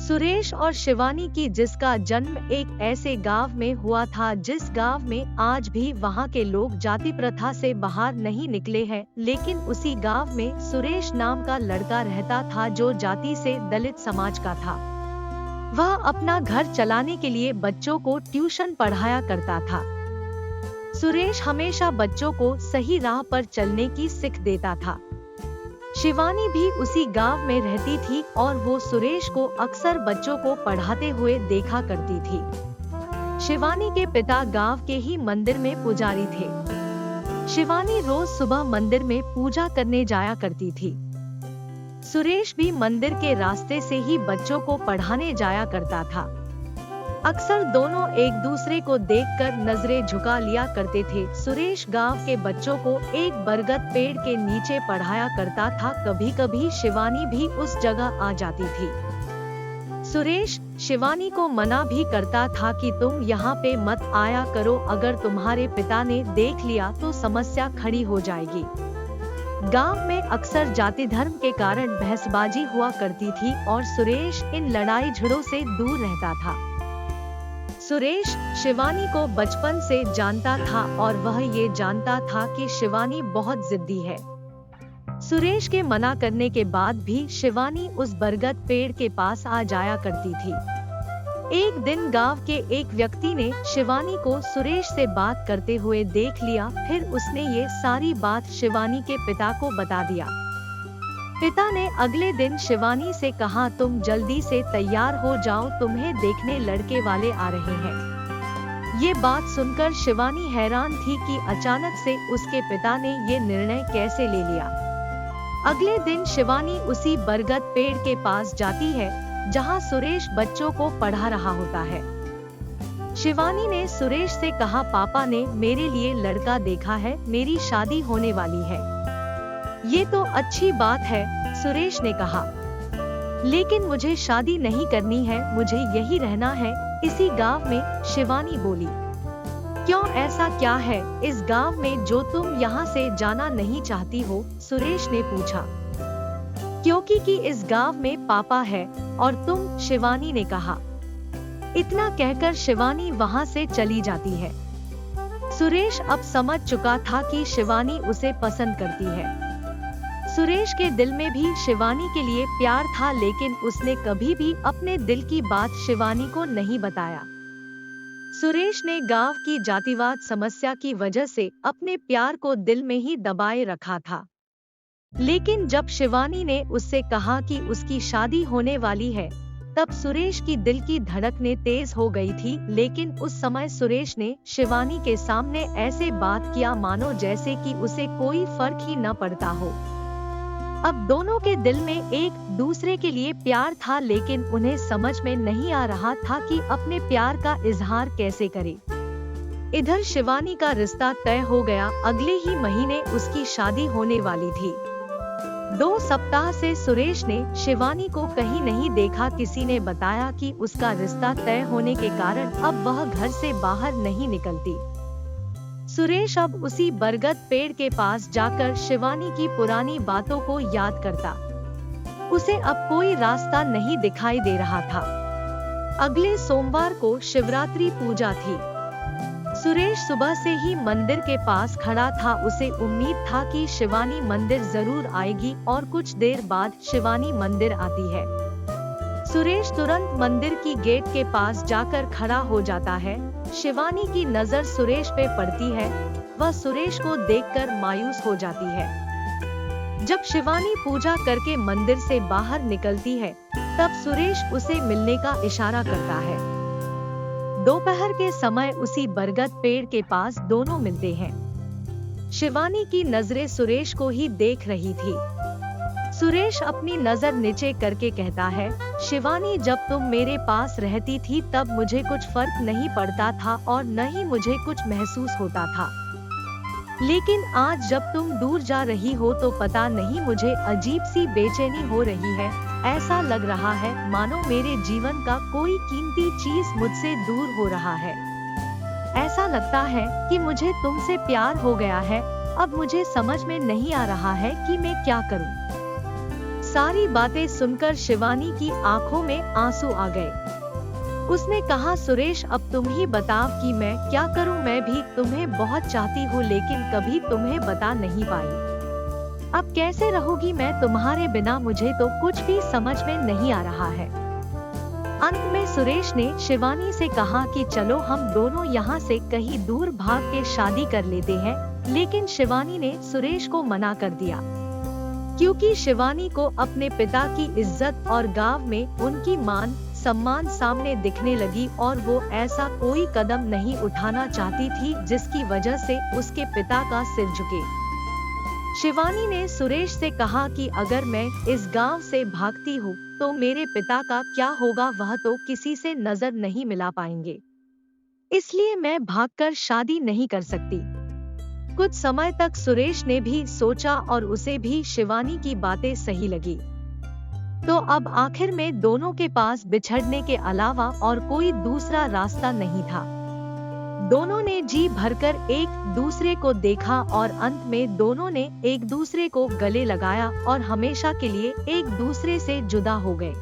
सुरेश और शिवानी की, जिसका जन्म एक ऐसे गांव में हुआ था जिस गांव में आज भी वहां के लोग जाति प्रथा से बाहर नहीं निकले हैं, लेकिन उसी गांव में सुरेश नाम का लड़का रहता था जो जाति से दलित समाज का था। वह अपना घर चलाने के लिए बच्चों को ट्यूशन पढ़ाया करता था। सुरेश हमेशा बच्चों को सही राह पर चलने की सीख देता था। शिवानी भी उसी गांव में रहती थी और वो सुरेश को अक्सर बच्चों को पढ़ाते हुए देखा करती थी। शिवानी के पिता गांव के ही मंदिर में पुजारी थे। शिवानी रोज सुबह मंदिर में पूजा करने जाया करती थी। सुरेश भी मंदिर के रास्ते से ही बच्चों को पढ़ाने जाया करता था। अक्सर दोनों एक दूसरे को देखकर नजरें झुका लिया करते थे। सुरेश गांव के बच्चों को एक बरगद पेड़ के नीचे पढ़ाया करता था। कभी कभी शिवानी भी उस जगह आ जाती थी। सुरेश शिवानी को मना भी करता था कि तुम यहाँ पे मत आया करो, अगर तुम्हारे पिता ने देख लिया तो समस्या खड़ी हो जाएगी। गांव में अक्सर जाति धर्म के कारण बहसबाजी हुआ करती थी और सुरेश इन लड़ाई झगड़ों से दूर रहता था। सुरेश शिवानी को बचपन से जानता था और वह ये जानता था कि शिवानी बहुत जिद्दी है। सुरेश के मना करने के बाद भी शिवानी उस बरगद पेड़ के पास आ जाया करती थी। एक दिन गांव के एक व्यक्ति ने शिवानी को सुरेश से बात करते हुए देख लिया। फिर उसने ये सारी बात शिवानी के पिता को बता दिया। पिता ने अगले दिन शिवानी से कहा, तुम जल्दी से तैयार हो जाओ, तुम्हें देखने लड़के वाले आ रहे हैं। ये बात सुनकर शिवानी हैरान थी कि अचानक से उसके पिता ने ये निर्णय कैसे ले लिया। अगले दिन शिवानी उसी बरगद पेड़ के पास जाती है जहां सुरेश बच्चों को पढ़ा रहा होता है। शिवानी ने सुरेश से कहा, पापा ने मेरे लिए लड़का देखा है, मेरी शादी होने वाली है। ये तो अच्छी बात है, सुरेश ने कहा, लेकिन मुझे शादी नहीं करनी है, मुझे यही रहना है इसी गांव में। शिवानी बोली, क्यों, ऐसा क्या है इस गांव में जो तुम यहाँ से जाना नहीं चाहती हो? सुरेश ने पूछा। क्योंकि कि इस गांव में पापा है और तुम, शिवानी ने कहा। इतना कहकर शिवानी वहाँ से चली जाती है। सुरेश अब समझ चुका था कि शिवानी उसे पसंद करती है। सुरेश के दिल में भी शिवानी के लिए प्यार था, लेकिन उसने कभी भी अपने दिल की बात शिवानी को नहीं बताया। सुरेश ने गांव की जातिवाद समस्या की वजह से अपने प्यार को दिल में ही दबाए रखा था। लेकिन जब शिवानी ने उससे कहा कि उसकी शादी होने वाली है, तब सुरेश की दिल की धड़कनें तेज हो गई थी। लेकिन उस समय सुरेश ने शिवानी के सामने ऐसे बात किया मानो जैसे कि उसे कोई फर्क ही न पड़ता हो। अब दोनों के दिल में एक दूसरे के लिए प्यार था, लेकिन उन्हें समझ में नहीं आ रहा था कि अपने प्यार का इजहार कैसे करें। इधर शिवानी का रिश्ता तय हो गया। अगले ही महीने उसकी शादी होने वाली थी। 2 सप्ताह से सुरेश ने शिवानी को कहीं नहीं देखा। किसी ने बताया कि उसका रिश्ता तय होने के कारण अब वह घर से बाहर नहीं निकलती। सुरेश अब उसी बरगद पेड़ के पास जाकर शिवानी की पुरानी बातों को याद करता। उसे अब कोई रास्ता नहीं दिखाई दे रहा था। अगले सोमवार को शिवरात्रि पूजा थी। सुरेश सुबह से ही मंदिर के पास खड़ा था। उसे उम्मीद था कि शिवानी मंदिर जरूर आएगी और कुछ देर बाद शिवानी मंदिर आती है। सुरेश तुरंत मंदिर की गेट के पास जाकर खड़ा हो जाता है। शिवानी की नजर सुरेश पे पड़ती है। वह सुरेश को देखकर मायूस हो जाती है। जब शिवानी पूजा करके मंदिर से बाहर निकलती है, तब सुरेश उसे मिलने का इशारा करता है। दोपहर के समय उसी बरगद पेड़ के पास दोनों मिलते हैं। शिवानी की नजरें सुरेश को ही देख रही थी। सुरेश अपनी नजर नीचे करके कहता है, शिवानी, जब तुम मेरे पास रहती थी तब मुझे कुछ फर्क नहीं पड़ता था और न ही मुझे कुछ महसूस होता था, लेकिन आज जब तुम दूर जा रही हो तो पता नहीं मुझे अजीब सी बेचैनी हो रही है। ऐसा लग रहा है मानो मेरे जीवन का कोई कीमती चीज मुझसे दूर हो रहा है। ऐसा लगता है कि मुझे तुमसे प्यार हो गया है। अब मुझे समझ में नहीं आ रहा है कि मैं क्या करूं। सारी बातें सुनकर शिवानी की आंखों में आंसू आ गए। उसने कहा, सुरेश अब तुम ही बताओ कि मैं क्या करूं। मैं भी तुम्हें बहुत चाहती हूँ लेकिन कभी तुम्हें बता नहीं पाई। अब कैसे रहूंगी मैं तुम्हारे बिना, मुझे तो कुछ भी समझ में नहीं आ रहा है। अंत में सुरेश ने शिवानी से कहा कि चलो हम दोनों यहाँ से कहीं दूर भाग के शादी कर लेते हैं, लेकिन शिवानी ने सुरेश को मना कर दिया, क्योंकि शिवानी को अपने पिता की इज्जत और गांव में उनकी मान सम्मान सामने दिखने लगी और वो ऐसा कोई कदम नहीं उठाना चाहती थी जिसकी वजह से उसके पिता का सिर झुके। शिवानी ने सुरेश से कहा कि अगर मैं इस गांव से भागती हूँ तो मेरे पिता का क्या होगा, वह तो किसी से नजर नहीं मिला पाएंगे, इसलिए मैं भागकर शादी नहीं कर सकती। कुछ समय तक सुरेश ने भी सोचा और उसे भी शिवानी की बातें सही लगी। तो अब आखिर में दोनों के पास बिछड़ने के अलावा और कोई दूसरा रास्ता नहीं था। दोनों ने जी भरकर एक दूसरे को देखा और अंत में दोनों ने एक दूसरे को गले लगाया और हमेशा के लिए एक दूसरे से जुदा हो गए।